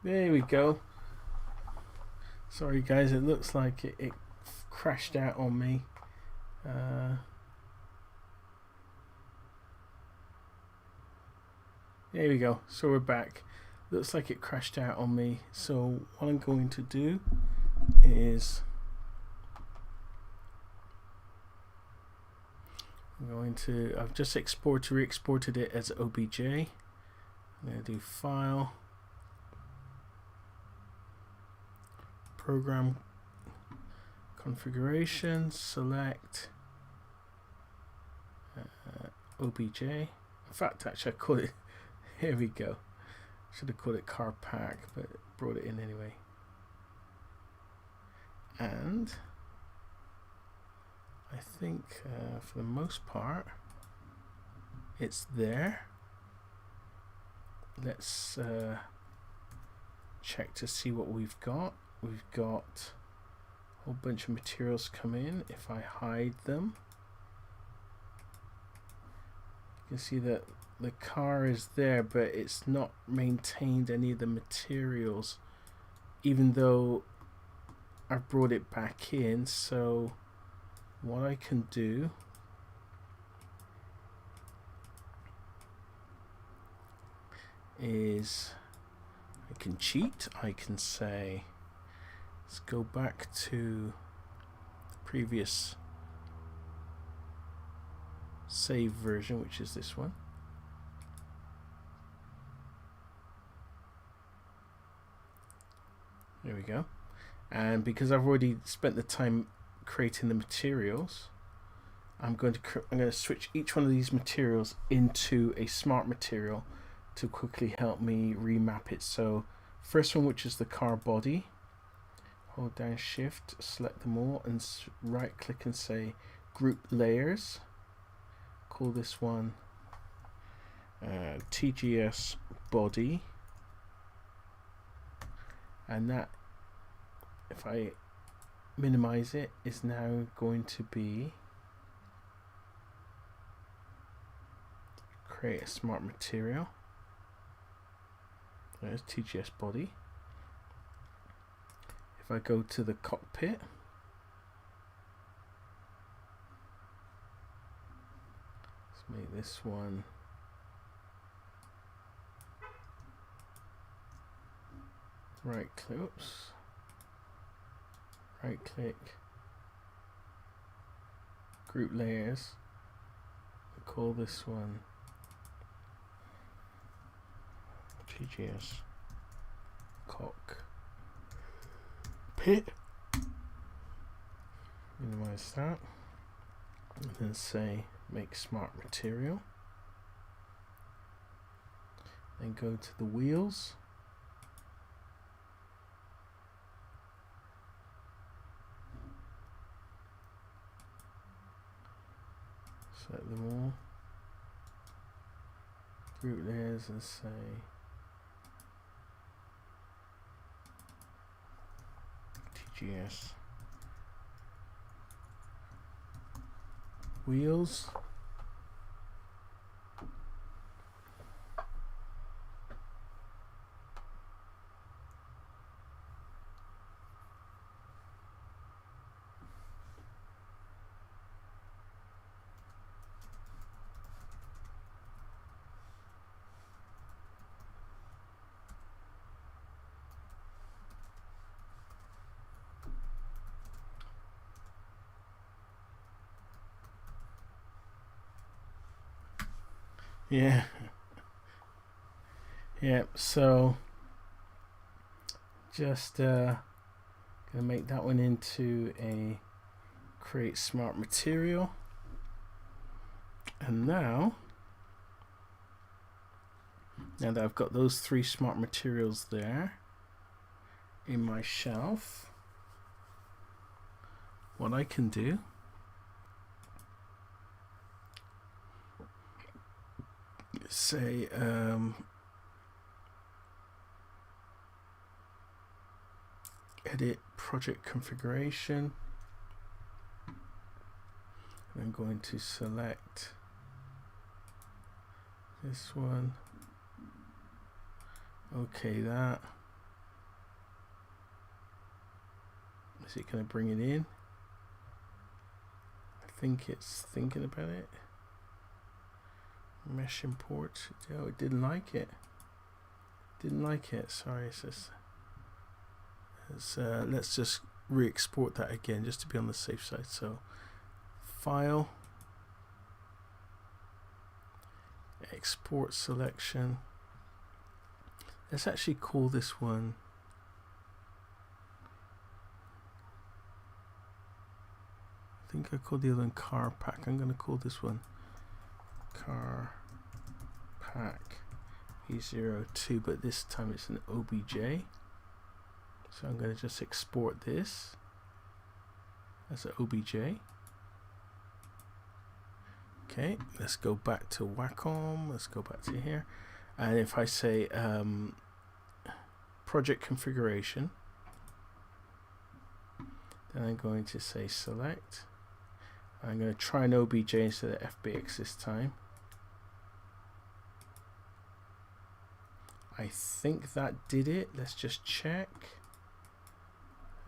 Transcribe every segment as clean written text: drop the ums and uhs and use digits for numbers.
There we go. Sorry guys, it looks like it crashed out on me. There we go. So we're back. Looks like it crashed out on me. So what I'm going to do is I've just re-exported it as OBJ. I'm going to do File, Program Configuration, select OBJ. In fact, actually I call it, here we go. Should have called it car pack, but brought it in anyway. And I think for the most part it's there. Let's check to see what we've got. We've got a whole bunch of materials come in. If I hide them, you can see that the car is there, but it's not maintained any of the materials, even though I brought it back in. So what I can do is I can cheat. I can say, let's go back to the previous save version, which is this one. There we go. And because I've already spent the time creating the materials, I'm going to switch each one of these materials into a smart material to quickly help me remap it. So first one, which is the car body, hold down shift, select them all, and right click and say group layers. Call this one TGS body, and that, if I minimize it, is now going to be create a smart material. There's TGS body. If I go to the cockpit, let's make this one right click, oops, right click, group layers, we'll call this one TGS Cockpit, minimize that, and then say make smart material, then go to the wheels, select them all, group layers, and say TGS wheels. Yeah. Yeah, so just gonna make that one into a create smart material. And now that I've got those three smart materials there in my shelf, what I can do is say edit project configuration. I'm going to select this one, okay, that, Is it going to bring it in? I think it's thinking about it. Mesh import. Oh, it didn't like it. Didn't like it. Sorry, let's just re-export that again just to be on the safe side. So file, export selection. Let's actually call this one I think I called the other one car pack. I'm going to call this one car pack v02, but this time it's an OBJ. So I'm going to just export this as an OBJ. Okay, let's go back to Wacom. Let's go back to here. And if I say project configuration, then I'm going to say select. I'm going to try an OBJ instead of FBX this time. I think that did it. Let's just check.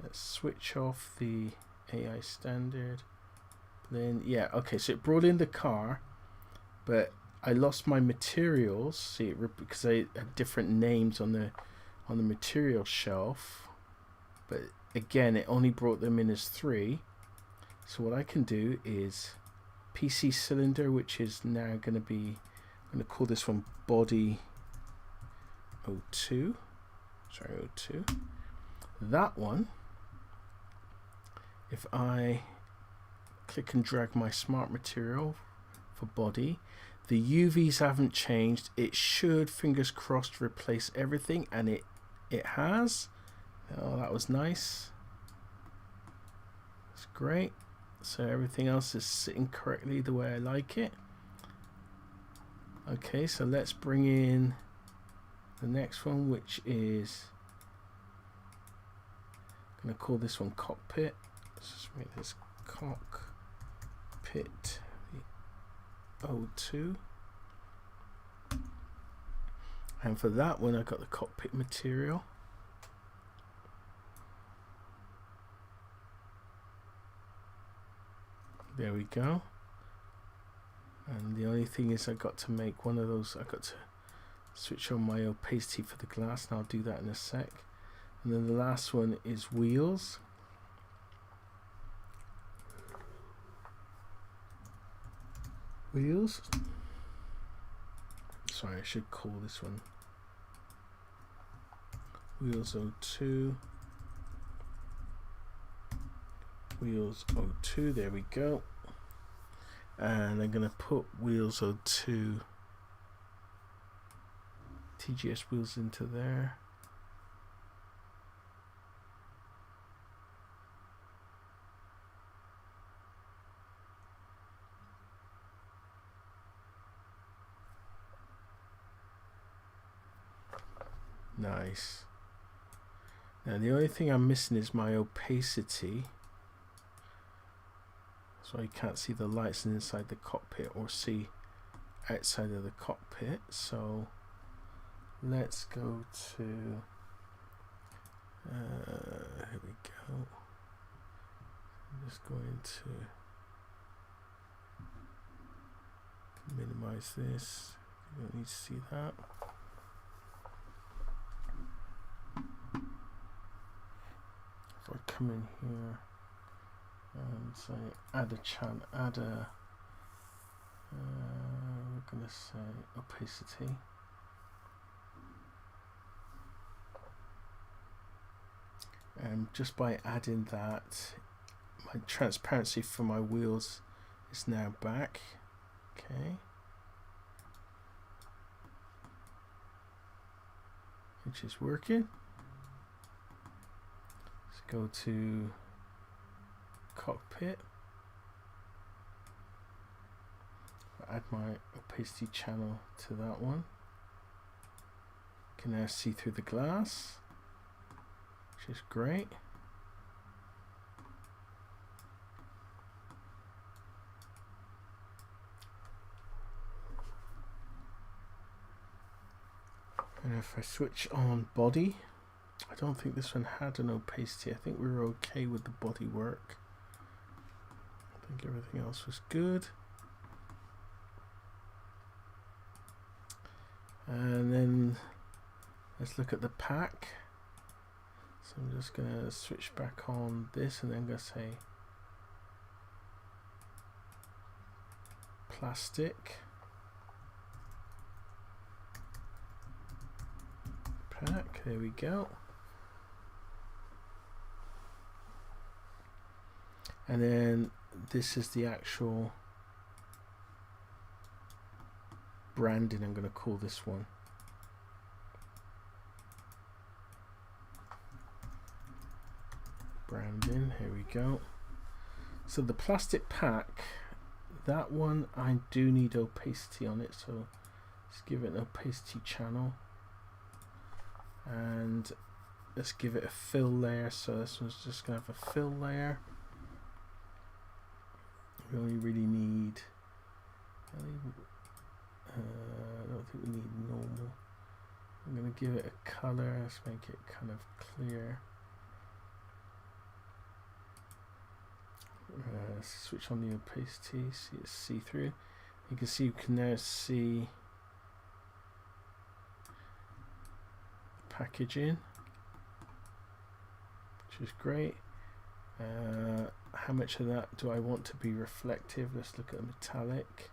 Let's switch off the AI standard. Then yeah, okay, so it brought in the car, but I lost my materials. See, because I had different names on the material shelf, but again, it only brought them in as 3. So what I can do is PC cylinder, which is now going to be, I'm going to call this one body 02. Sorry, 02. That one, if I click and drag my smart material for body, the UVs haven't changed. It should, fingers crossed, replace everything, and it has. Oh, that was nice. That's great. So everything else is sitting correctly the way I like it. Okay, so let's bring in the next one, which is, I'm going to call this one Cockpit. Let's just make this Cockpit 02. And for that one, I got the cockpit material. There we go. And the only thing is I got to make one of those, I got to switch on my opacity for the glass, and I'll do that in a sec. And then the last one is wheels. Wheels. Sorry, I should call this one Wheels 02. Wheels 02, there we go. And I'm going to put Wheels 02 TGS wheels into there. Nice. Now the only thing I'm missing is my opacity, so I can't see the lights inside the cockpit or see outside of the cockpit. So let's go to here we go. I'm just going to minimize this. You don't need to see that. If I come in here and say add a channel, add a we're going to say opacity. And just by adding that, my transparency for my wheels is now back. Okay. Which is working. Let's go to cockpit. Add my opacity channel to that one. Can now see through the glass, which is great. And if I switch on body, I don't think this one had an opacity. I think we were okay with the bodywork. I think everything else was good. And then let's look at the pack. So I'm just going to switch back on this and then I'm going to say plastic pack. There we go. And then this is the actual branding. I'm going to call this one. Branding. Here we go. So the plastic pack, that one I do need opacity on it, so let's give it an opacity channel and let's give it a fill layer. So this one's just going to have a fill layer. We only really need, I don't think we need normal. I'm going to give it a color. Let's make it kind of clear. Switch on the opacity, see it's see-through. You can see, you can now see the packaging, which is great. How much of that do I want to be reflective? Let's look at the metallic.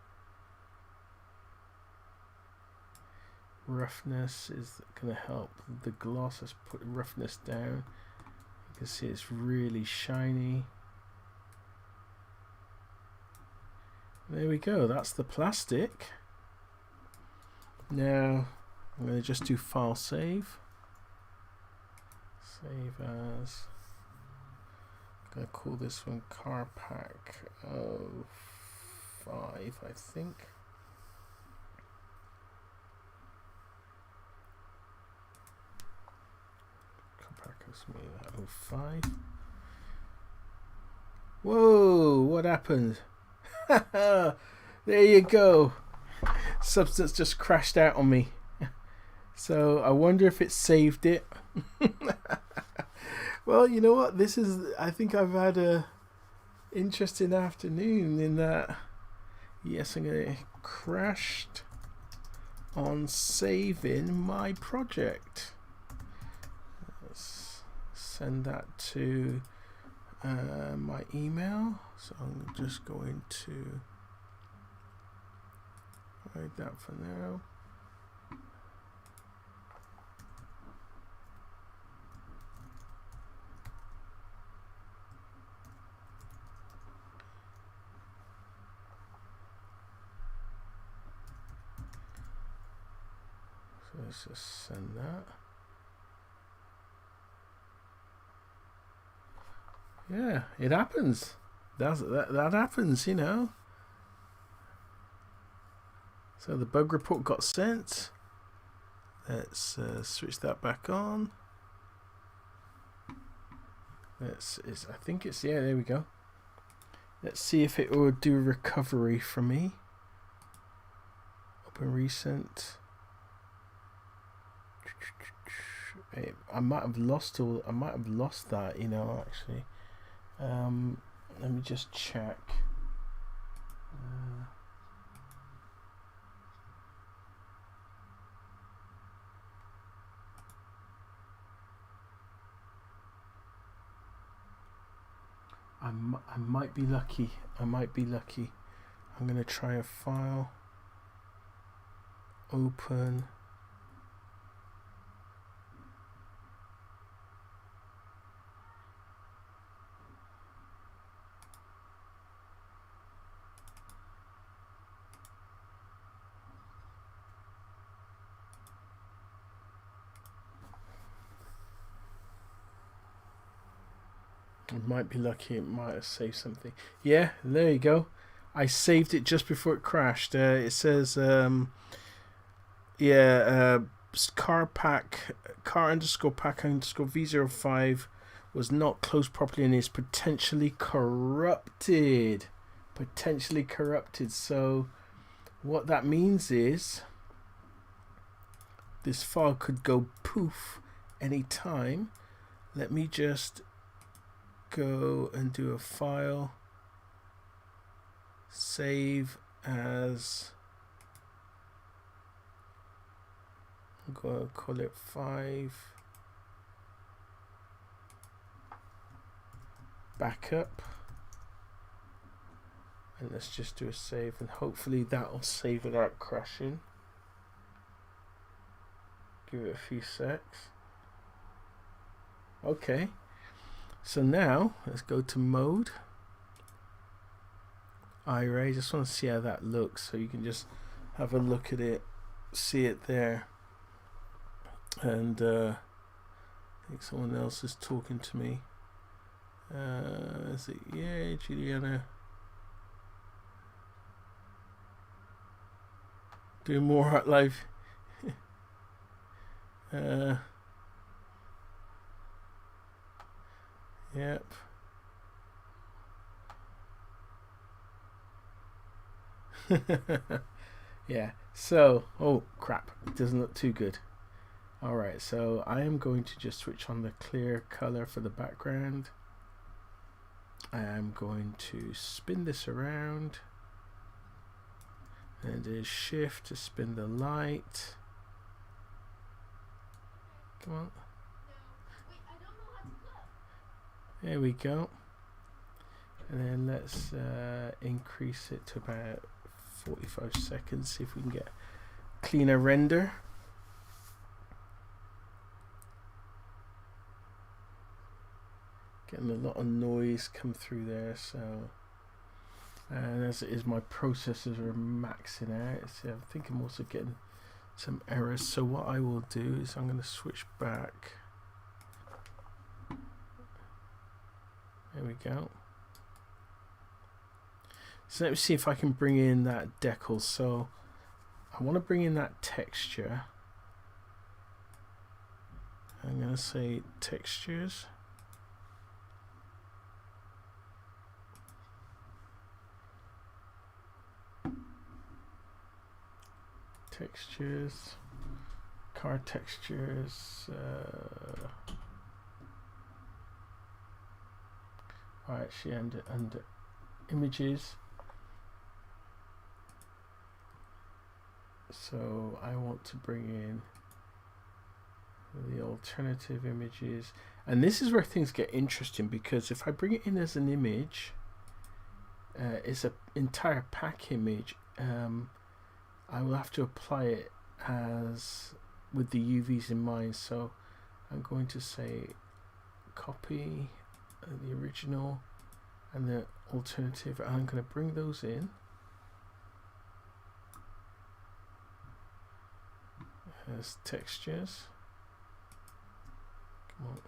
Roughness is going to help the gloss. Let's put roughness down. You can see it's really shiny. There we go, that's the plastic. Now I'm going to just do file save. Save as. I'm going to call this one car pack 05, I think. Car pack 05. Whoa, what happened? There you go. Substance just crashed out on me. So I wonder if it saved it. Well, you know what? This is, I think I've had a interesting afternoon in that, yes, I'm going to crashed on saving my project. Let's send that to my email. So I'm just going to hide that for now. So let's just send that. Yeah, it happens. That happens, you know. So the bug report got sent. Let's switch that back on. I think it's, yeah, there we go. Let's see if it will do recovery for me. Open recent. I might have lost that, you know, actually. Let me just check. I might be lucky. I'm going to try a file. Open. I might be lucky, it might have saved something. Yeah, there you go. I saved it just before it crashed. It says, car underscore pack underscore V05 was not closed properly and is potentially corrupted. So what that means is this file could go poof any time, let me just go and do a file, save as, I'm going to call it 5 backup, and let's just do a save, and hopefully that will save without crashing. Give it a few secs. Okay, so now let's go to mode, iRay. Just want to see how that looks, so you can just have a look at it, see it there. And I think someone else is talking to me. Is it? Yeah, Juliana. Doing more Art Live. Yep. Yeah. So, oh crap! It doesn't look too good. All right. So I am going to just switch on the clear color for the background. I am going to spin this around, and do shift to spin the light. Come on. There we go. And then let's increase it to about 45 seconds, see if we can get cleaner render. Getting a lot of noise come through there, so, and as it is, my processors are maxing out, so I think I'm also getting some errors. So what I will do is I'm going to switch back. There we go. So let me see if I can bring in that Decals. So I want to bring in that texture. I'm going to say textures. Textures, car textures. Actually, under images. So I want to bring in the alternative images, and this is where things get interesting, because if I bring it in as an image, it's an entire pack image. I will have to apply it as with the UVs in mind. So I'm going to say copy the original and the alternative, and I'm going to bring those in as textures. Come on.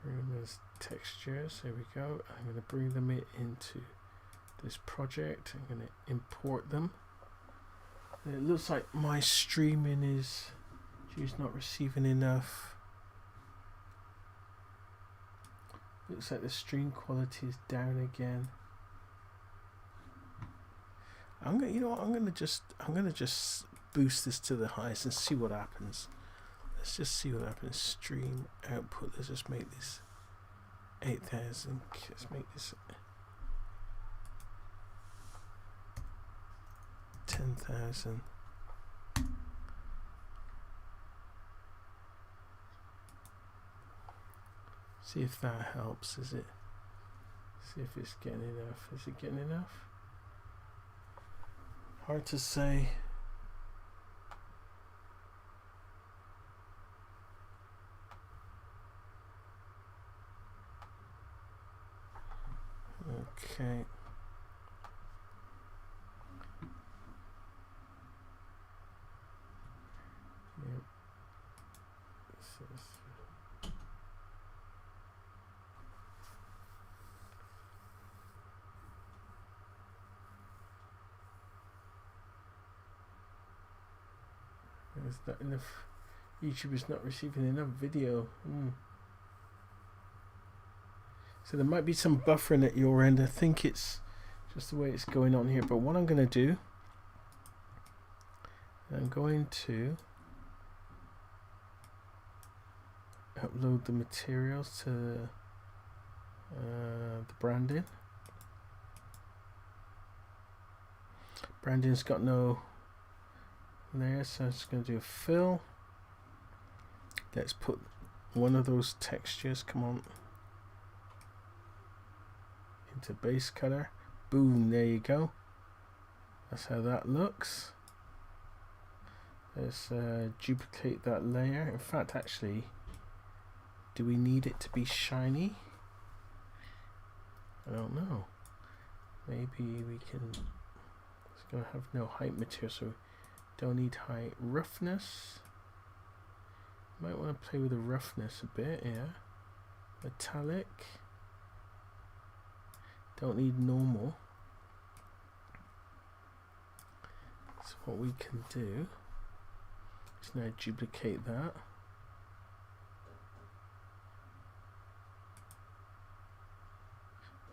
Bring them as textures. There we go. I'm going to bring them into this project. I'm going to import them. And it looks like my streaming is not receiving enough. Looks like the stream quality is down again. I'm gonna just boost this to the highest and see what happens. Let's just see what happens. Stream output. Let's just make this 8,000. Let's make this 10,000. See if that helps. Is it? See if it's getting enough. Is it getting enough? Hard to say. Okay. Yep. Is that enough? YouTube is not receiving enough video. So there might be some buffering at your end. I think it's just the way it's going on here. But what I'm going to do, I'm going to upload the materials to the branding. Branding's got no layer, so I'm just going to do a fill. Let's put one of those textures, come on, into base color. Boom, there you go. That's how that looks. Let's duplicate that layer. In fact, actually, do we need it to be shiny? I don't know. Maybe we can. It's going to have no height material, so we don't need height. Roughness. Might want to play with the roughness a bit, yeah. Metallic. Don't need normal. So what we can do is now duplicate that.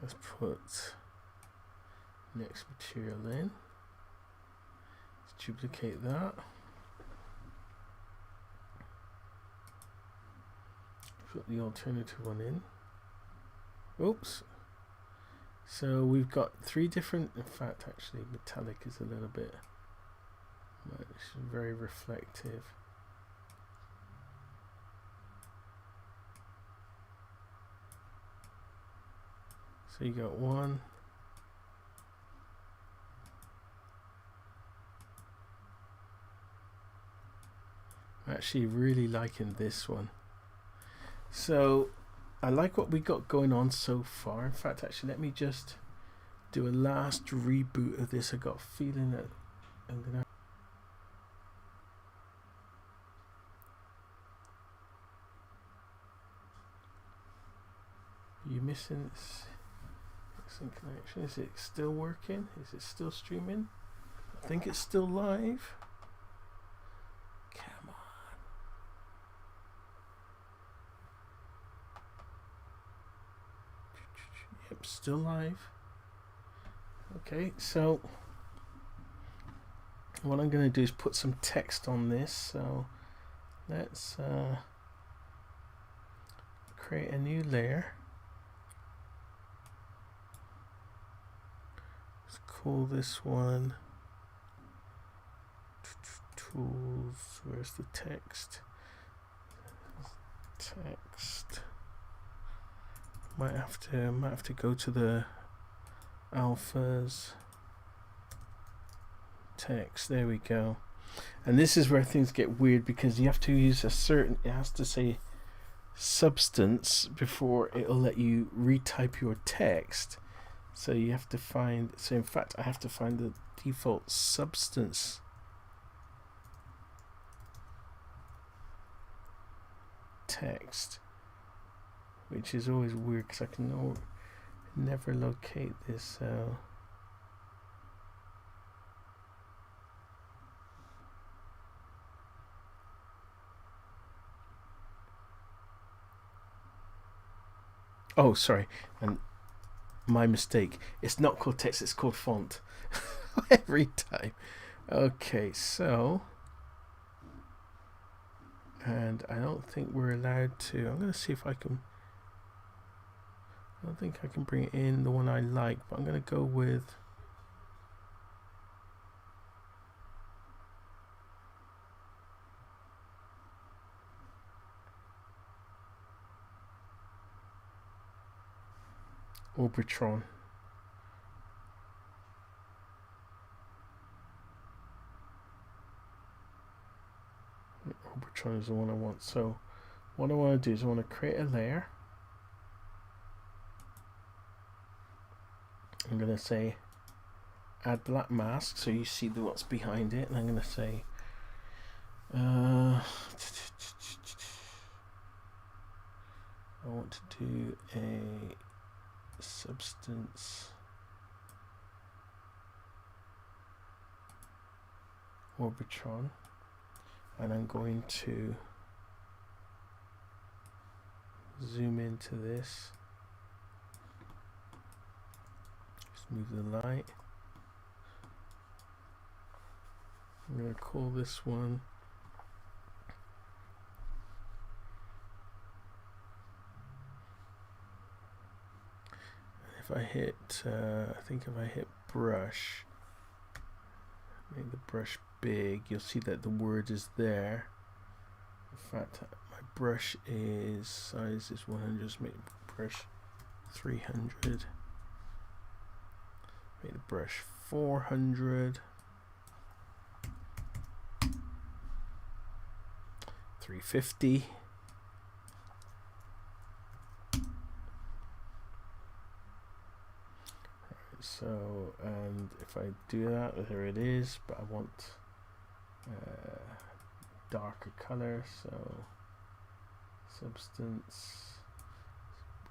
Let's put next material in. Let's duplicate that. Put the alternative one in. Oops. So we've got three different, in fact actually metallic is a little bit much, very reflective. So you got one. I'm actually really liking this one. So I like what we got going on so far. In fact, actually, let me just do a last reboot of this. I got a feeling that I'm gonna. Are you missing connection? Is it still working? Is it still streaming? I think it's still live. Come on. Yep, still live. Okay, so what I'm going to do is put some text on this. So let's create a new layer. Let's call this one tools. Where's the text? Text. Might have to go to the alphas. Text. There we go. And this is where things get weird because you have to use a certain. It has to say substance before it'll let you retype your text. So you have to find. So in fact, I have to find the default substance. Text, which is always weird because I can never locate this. Oh, sorry, and my mistake. It's not called text; it's called font. Every time. Okay, so. And I don't think we're allowed to. I'm going to see if I can. I don't think I can bring in the one I like, but I'm going to go with. Orbitron. Orbitron is the one I want. So what I want to do is I want to create a layer. I'm going to say add black mask so you see what's behind it, and I'm going to say I want to do a substance Orbitron. And I'm going to zoom into this. Just Let's move the light. I'm going to call this one if I hit I think if I hit brush, make the brush big, you'll see that the word is there. In fact, my brush is size is 100, just make the brush 300, make the brush 400, 350. So, and if I do that, there it is, but I want darker color, so substance,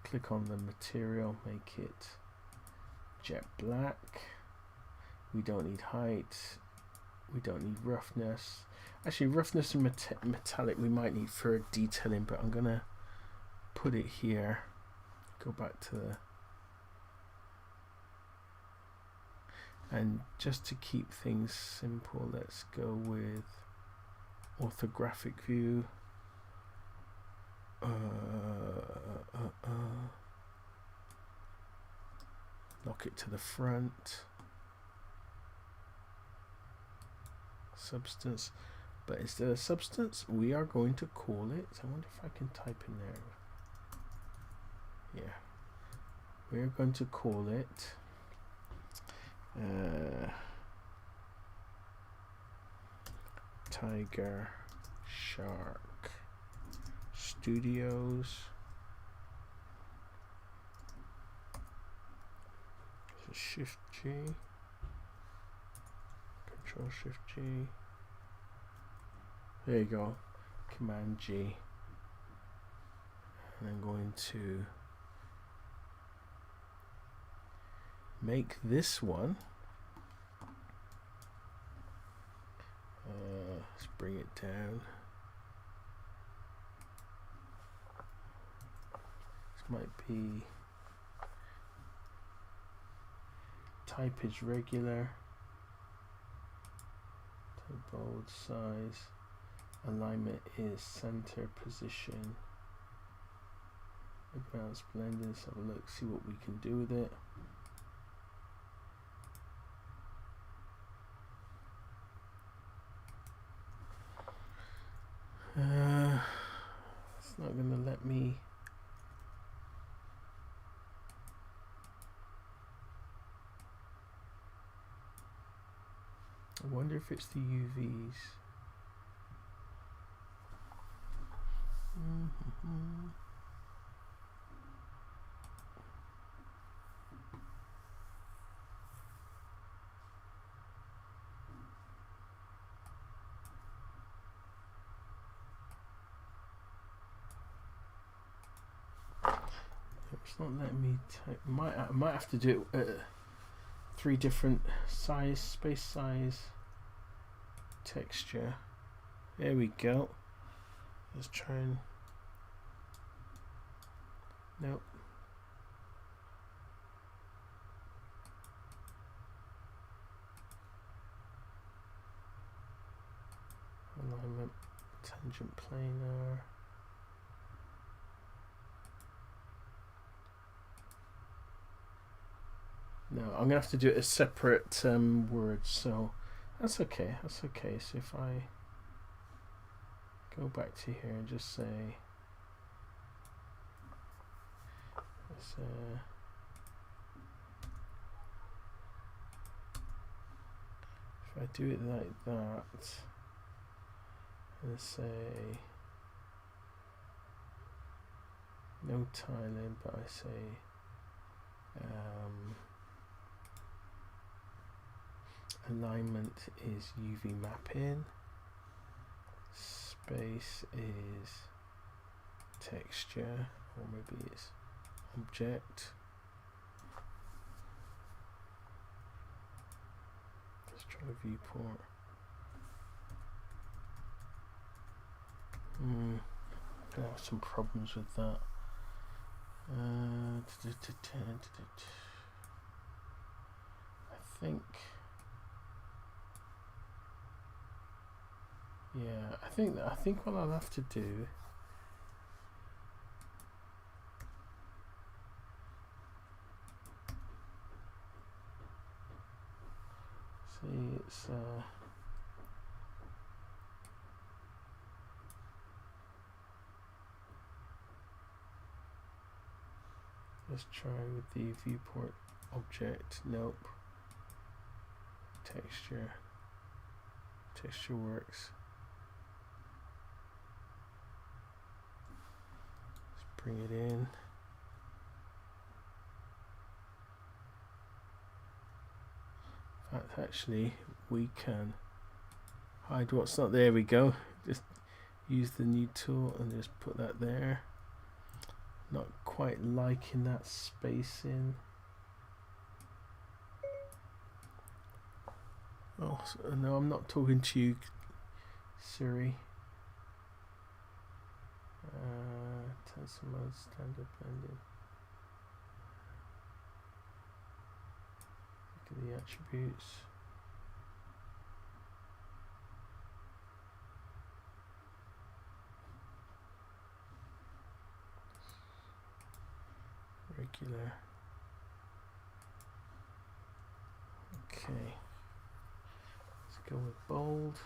click on the material, make it jet black. We don't need height, we don't need roughness. Actually, roughness and metallic we might need for detailing, but I'm gonna put it here. Go back to the, and just to keep things simple, let's go with orthographic view. Lock it to the front. Substance, but instead of substance, we are going to call it. I wonder if I can type in there. Yeah, we're going to call it. Tiger Shark Studios. So Shift G, Control Shift G. There you go. Command G. And I'm going to make this one. Let's bring it down. This might be type is regular, type bold, size, alignment is center, position, advanced blending. Let's have a look, see what we can do with it. It's not going to let me. I wonder if it's the UVs. It's not letting me type. I might have to do it at 3 different size, space size, texture. There we go. Let's try and. Nope. Alignment, tangent planar. No, I'm gonna have to do it as separate words, so that's okay. That's okay. So if I go back to here and just say, let's, if I do it like that, and say no tiling, but I say alignment is UV mapping, space is texture, or maybe it's object. Let's try viewport. I have some problems with that. think, yeah, I think what I'll have to do, see, it's let's try with the viewport object. Nope. Texture works. Let's bring it in. In fact, actually, we can hide what's not there. We go. Just use the new tool and just put that there. Not quite liking that spacing. Oh no, I'm not talking to you, Siri. Tensor mode, standard blending. Look at the attributes. Regular. Okay. Let's go with bold.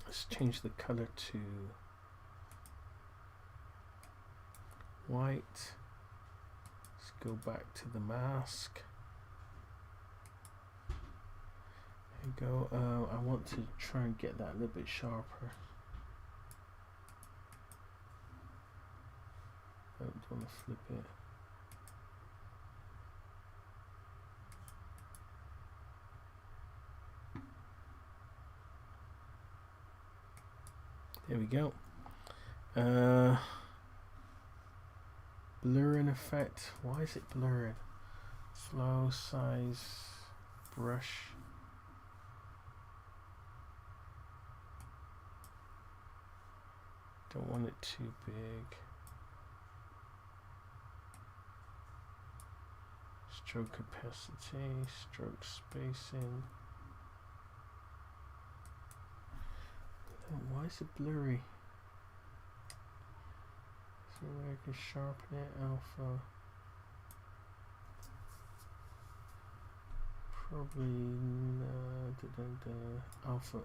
Let's change the color to white. Let's go back to the mask. There you go. I want to try and get that a little bit sharper. I don't want to flip it. There we go. Blurring effect. Why is it blurring? Flow, size, brush. Don't want it too big. Stroke capacity, stroke spacing. Oh, why is it blurry? So I can sharpen it. Alpha. Probably alpha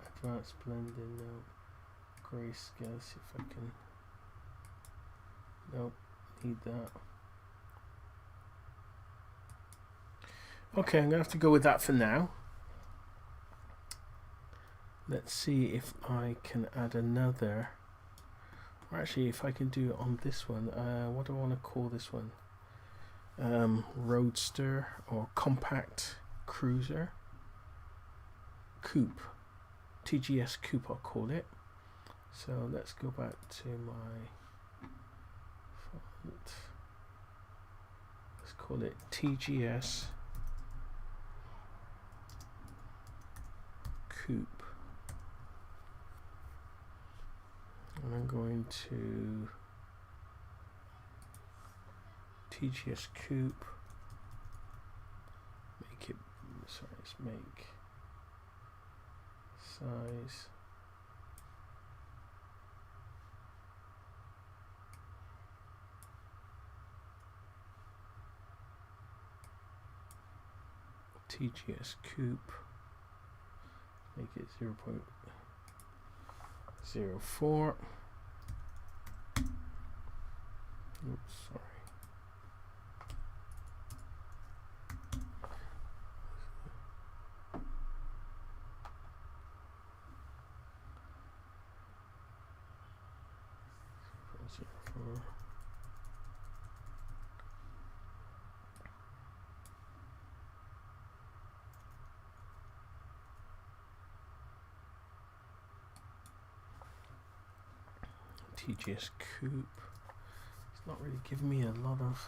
advanced blending. No. Grayscale. See if I can. Nope. Need that. Okay, I'm gonna have to go with that for now. Let's see if I can add another, or actually if I can do it on this one. What do I want to call this one? Roadster or compact cruiser. Coupe. TGS Coupe I'll call it. So let's go back to my font. Let's call it TGS Coupe. And I'm going to TGS Coupe, make it, sorry, let's make size TGS Coupe, make it 0.04. Oops, sorry. TGS Coupe. It's not really giving me a lot of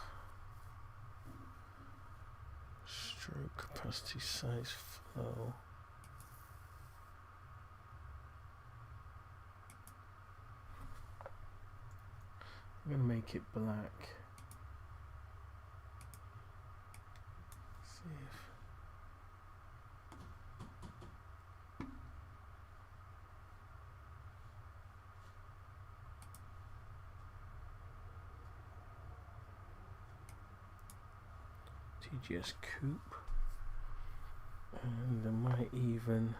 stroke capacity, size, flow. I'm going to make it black. TGS coupe, and I might even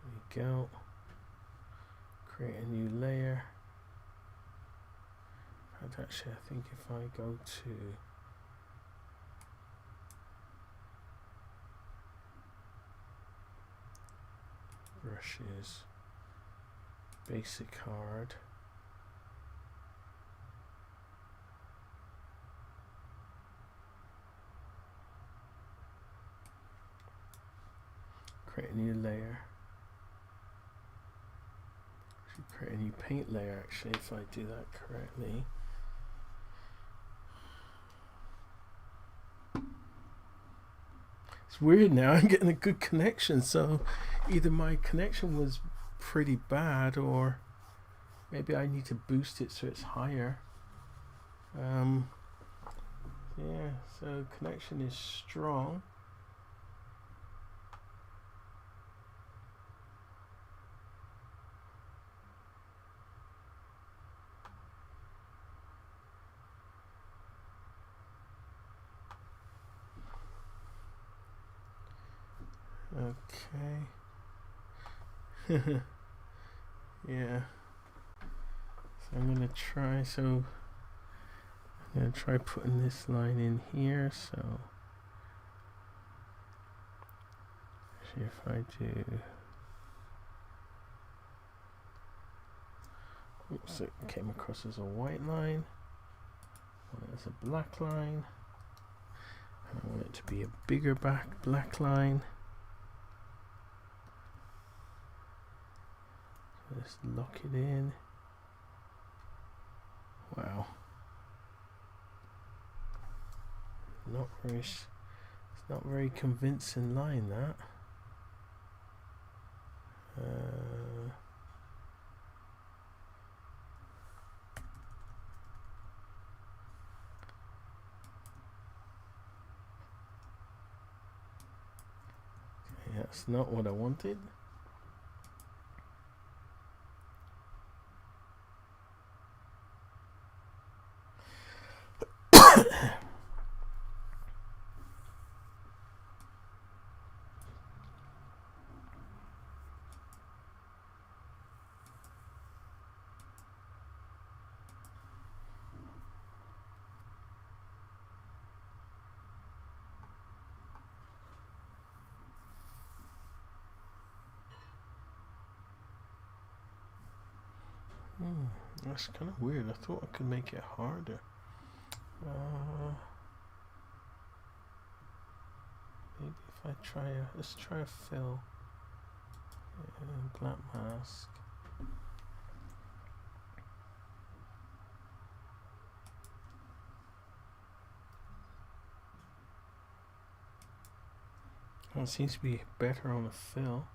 there we go, create a new layer. And actually I think if I go to brushes, basic hard, create a new layer. Should create a new paint layer actually if I do that correctly. It's weird now, I'm getting a good connection, so either my connection was pretty bad or maybe I need to boost it so it's higher. Yeah, so connection is strong. Okay. Yeah. So I'm gonna try. So I'm gonna try putting this line in here. So actually, if I do, oops, it came across as a white line. I want it as a black line. And I want it to be a bigger black line. Let's lock it in. Wow. It's not very convincing line, that. Okay, that's not what I wanted. That's kind of weird. I thought I could make it harder. Maybe if I try let's try a fill. Bitmap Mask. It seems to be better on a fill.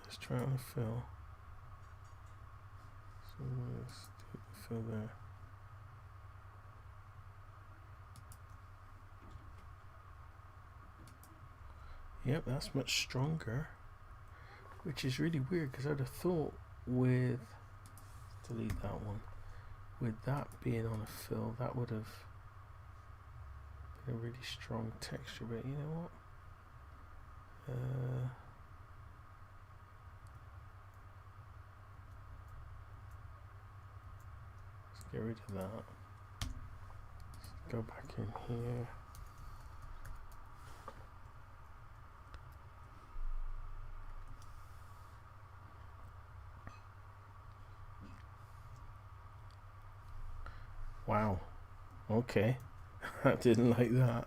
Let's try on a fill. So let's do the fill there. Yep, that's much stronger, which is really weird because I'd have thought with, delete that one, with that being on a fill, that would have been a really strong texture. But you know what? Get rid of that. Let's go back in here. Wow. Okay. I didn't like that.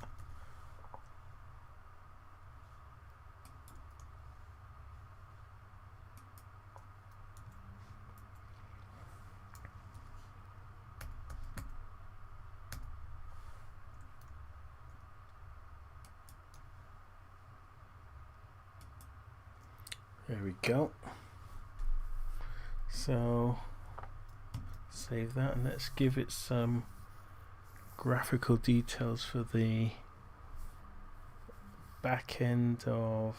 There we go. So save that and let's give it some graphical details for the back end of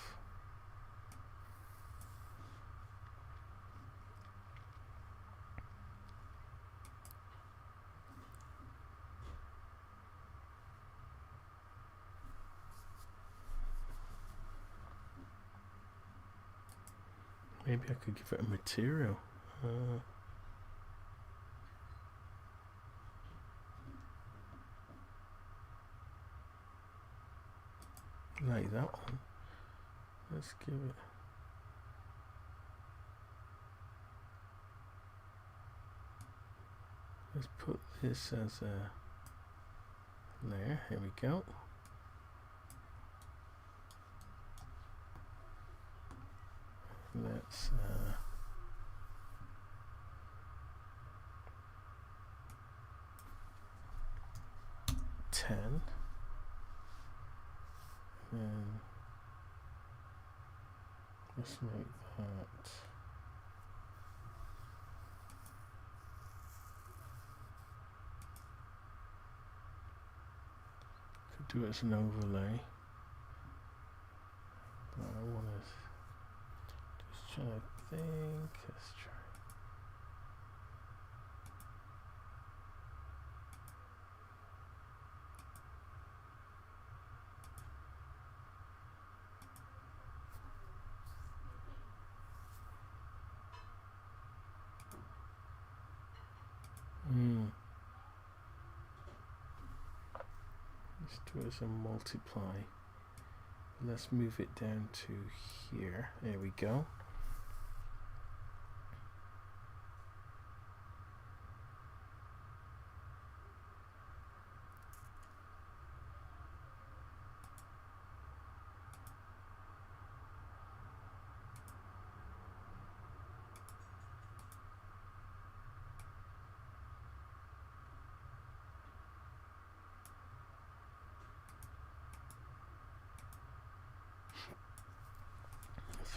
maybe I could give it a material. Like that one. Let's give it. Let's put this as a layer. Here we go. Let's 10. And let's make that could do it as an overlay, but I want to just try to think. Let's try. Let's do it as a multiply. Let's move it down to here. There we go.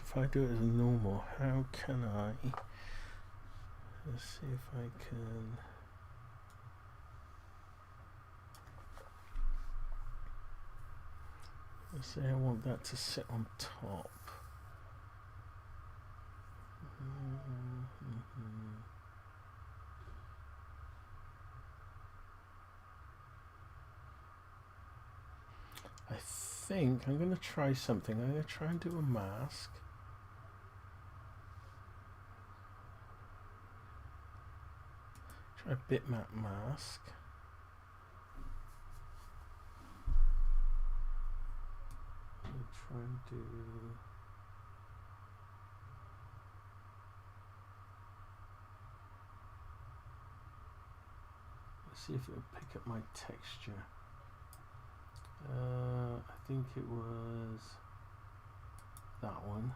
If I do it as a normal, how can I? Let's see if I can. Let's say I want that to sit on top. I think I'm going to try something. I'm going to try and do a mask. Try Bitmap Mask. I'll try and do. Let's see if it'll pick up my texture. I think it was that one.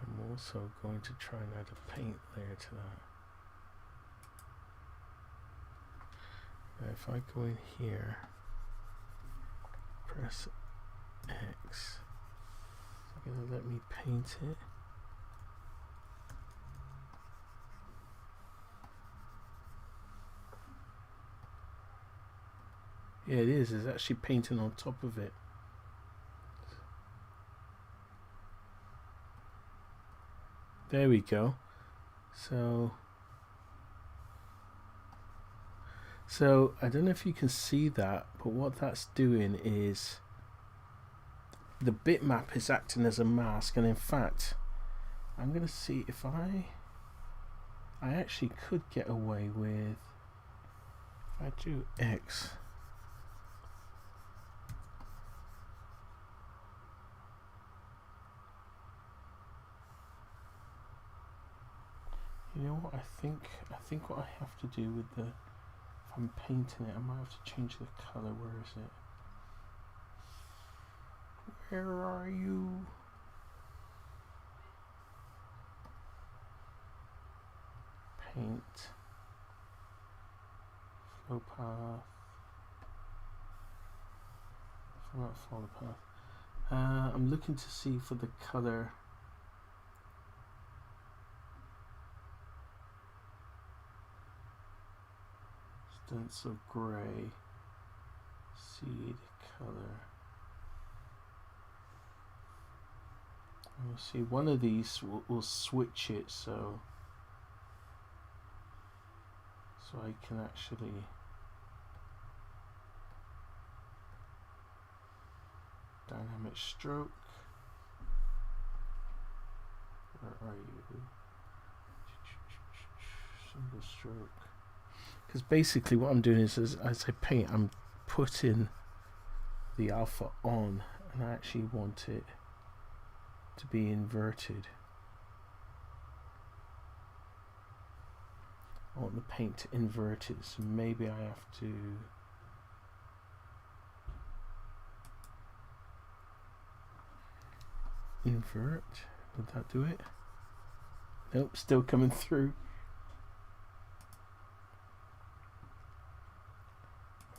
I'm also going to try and add a paint layer to that. If I go in here, press X, it's going to let me paint it. Yeah, it is. It's actually painting on top of it. There we go. So I don't know if you can see that, but what that's doing is the bitmap is acting as a mask, and in fact I'm going to see if I actually could get away with, if I do X, you know what, I think what I have to do with the, if I'm painting it, I might have to change the color. Where is it? Where are you? Paint. flow path. Format follow path. I'm looking to see for the color. Stencil gray. Seed color. We'll see, one of these will switch it so I can actually dynamic stroke. Where are you? Single stroke. Because basically what I'm doing is as I paint, I'm putting the alpha on, and I actually want it to be inverted. I want the paint to invert it, so maybe I have to invert. Would that do it? Nope, still coming through.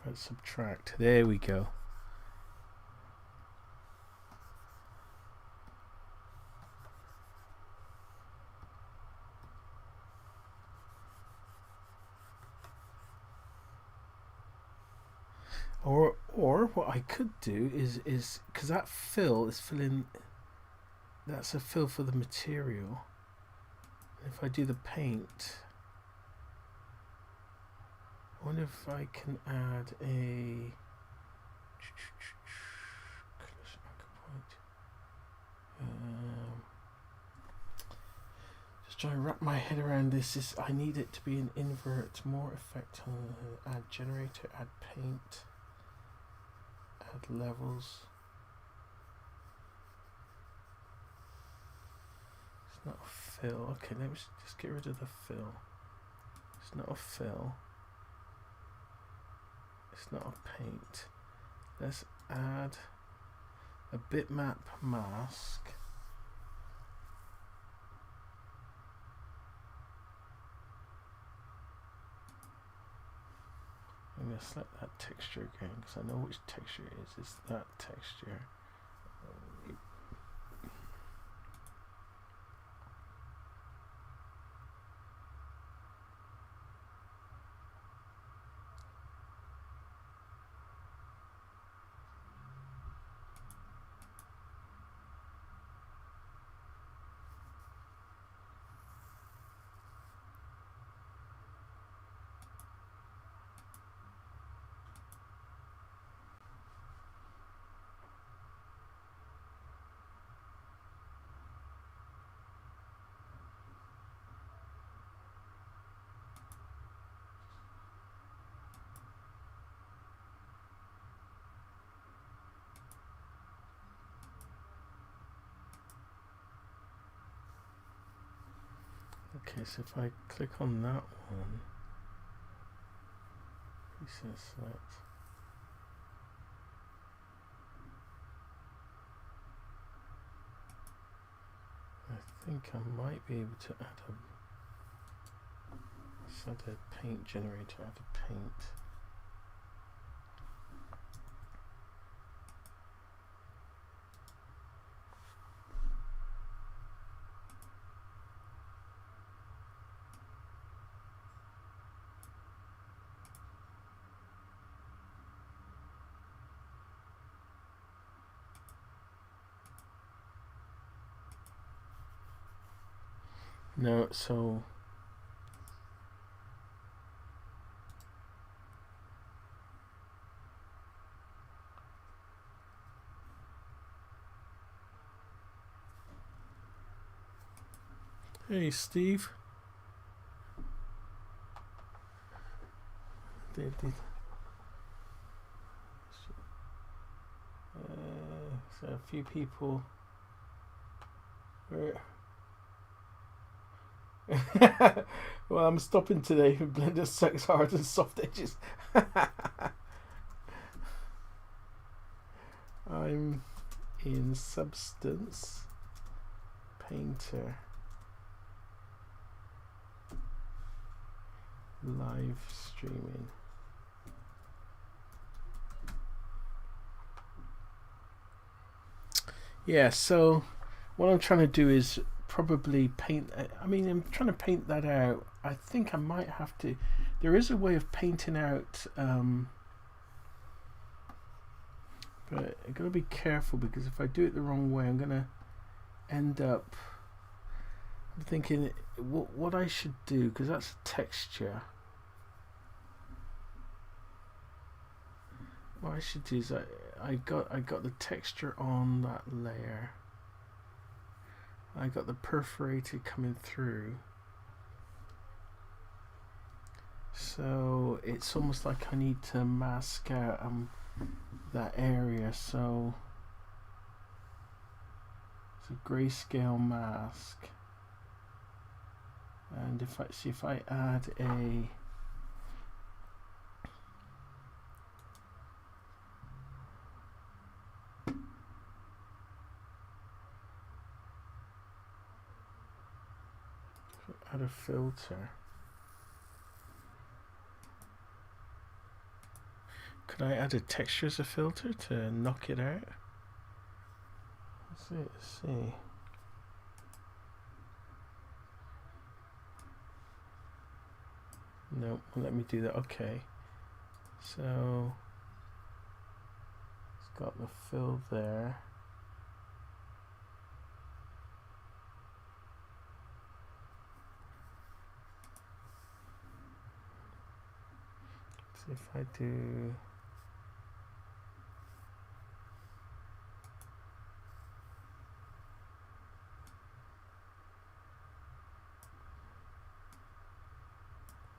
Let's subtract. There we go. Or what I could do is because that fill is filling, that's a fill for the material. If I do the paint, I wonder if I can add a collision anchor point. Just trying to wrap my head around this. I need it to be an invert, more effect on add generator, add paint. Add levels. It's not a fill. Okay, let me just get rid of the fill. It's not a fill. It's not a paint. Let's add a bitmap mask. I'm going to select that texture again because I know which texture it is. It's that texture. Okay, so if I click on that one, he says select. I think I might be able to add a paint generator, add a paint. No, so hey Steve. So a few people were well, I'm stopping today. Blender sucks hard and soft edges. I'm in Substance Painter live streaming. Yeah, so what I'm trying to do is probably paint. I mean, I'm trying to paint that out. I think I might have to. There is a way of painting out, but I gotta be careful because if I do it the wrong way, I'm gonna end up. I'm thinking what I should do because that's a texture. What I should do is I got the texture on that layer. I got the perforated coming through. So it's almost like I need to mask out that area. So it's a grayscale mask. And if I add a filter. Could I add a texture as a filter to knock it out? Let's see. Nope, let me do that. Okay. So it's got the fill there. Let's see if I do.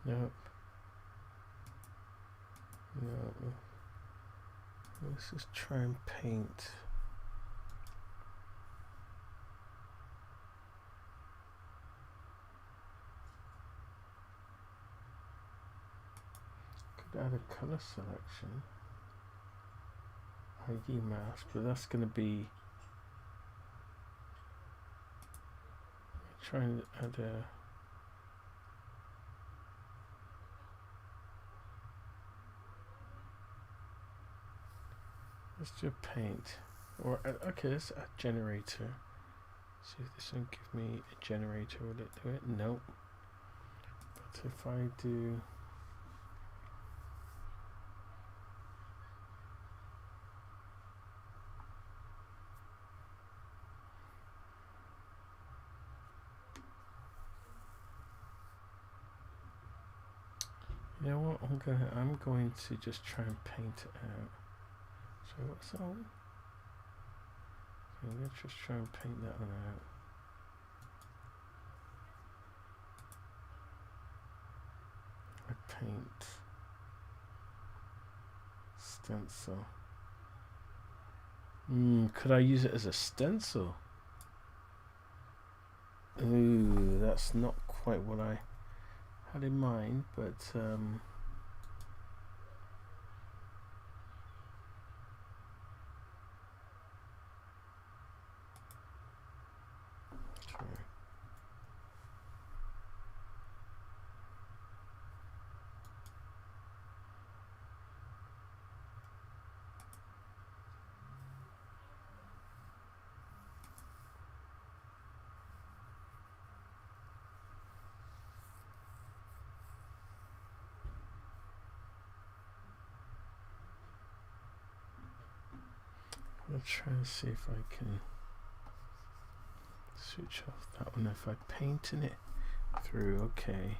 Nope. No. Let's just try and paint. Could add a color selection. ID mask, but that's going to be. Trying to add a. Let's do a paint, or okay, let's add generator. See if this will give me a generator. Will it do it? Nope. But if I do, you know what? I'm going to just try and paint it out. So what's that one? Okay, let's just try and paint that one out. I paint stencil. Could I use it as a stencil? Ooh, that's not quite what I had in mind, but I'll try and see if I can switch off that one if I painting it through. Okay.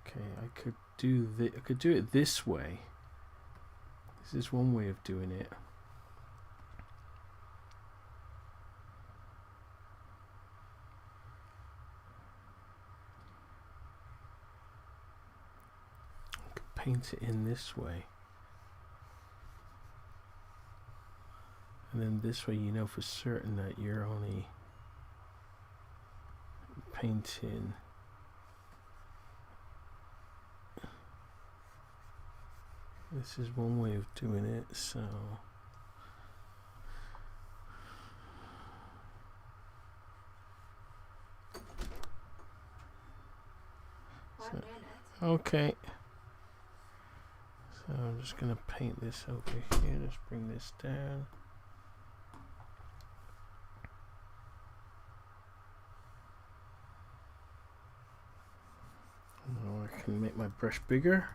Okay, I could do it this way. This is one way of doing it. I could paint it in this way. And then this way you know for certain that you're only painting this is one way of doing it, so okay. So I'm just going to paint this over here. Let's bring this down. Now I can make my brush bigger.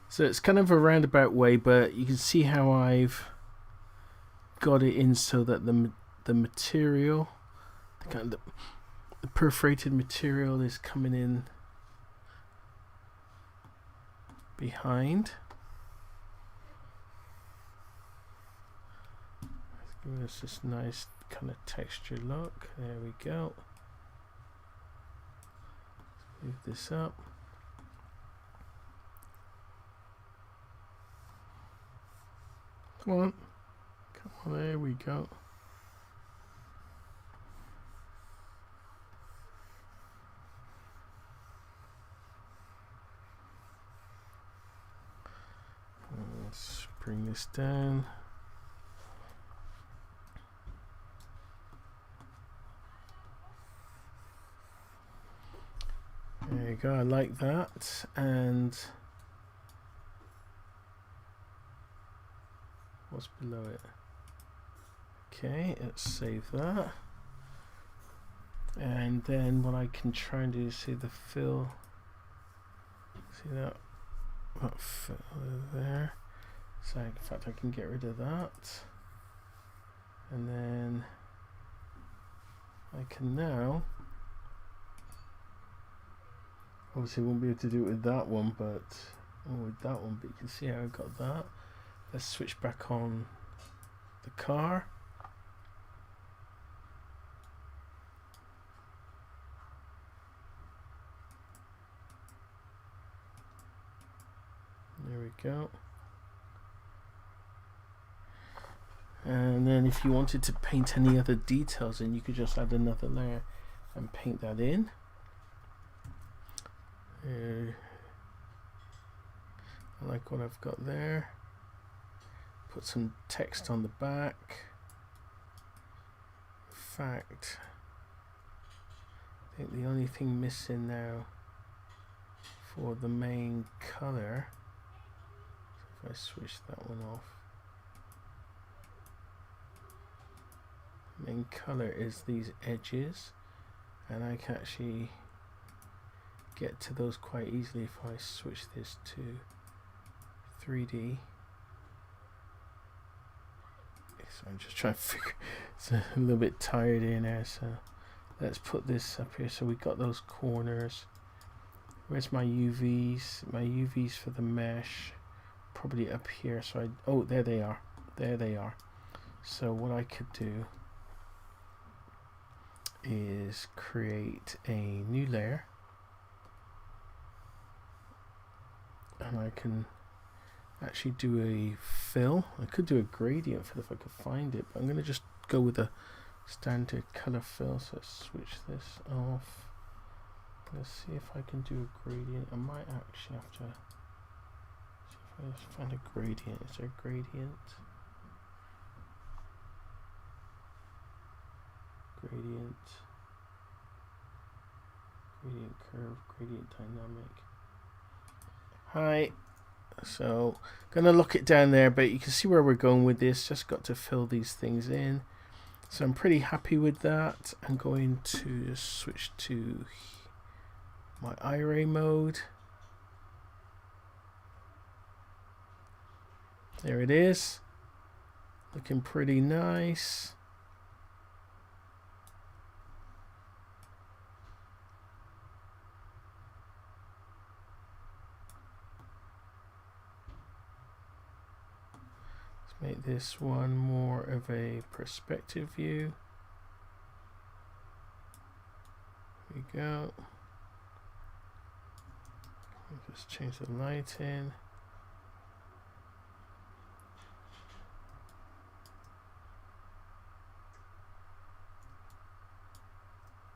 So it's kind of a roundabout way, but you can see how I've got it in so that the material, the perforated material, is coming in behind. Let's give us this nice kind of texture look. There we go. Move this up. Come on, there we go. Let's bring this down. There you go, I like that. And what's below it? Okay, let's save that. And then what I can try and do is see the fill. See that fill there. So in fact I can get rid of that. And then I can now, obviously won't be able to do it with that one, but with that one, but you can see how I got that. Let's switch back on the car. There we go. And then if you wanted to paint any other details in, you could just add another layer and paint that in. I like what I've got there. Put some text on the back. In fact, I think the only thing missing now for the main color, so if I switch that one off, main color is these edges, and I can actually get to those quite easily if I switch this to 3D. So I'm just trying to figure, it's a little bit tired in there, so let's put this up here. So we got those corners. Where's my UVs? My UVs for the mesh, probably up here. So oh, there they are. There they are. So what I could do is create a new layer, and I can actually do a fill. I could do a gradient fill if I could find it, but I'm going to just go with a standard color fill. So let's switch this off. Let's see if I can do a gradient. I might actually have to see if I just find a gradient. Is there a gradient? Gradient curve, gradient dynamic. Hi. So gonna lock it down there, but you can see where we're going with this. Just got to fill these things in. So I'm pretty happy with that. I'm going to switch to my array mode. There it is. Looking pretty nice. Make this one more of a perspective view. There we go. Just change the lighting.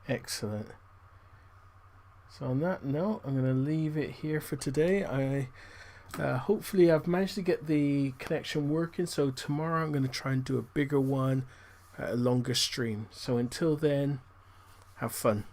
Excellent. So on that note, I'm going to leave it here for today. Hopefully I've managed to get the connection working, so tomorrow I'm going to try and do a bigger one, a longer stream. So until then, have fun.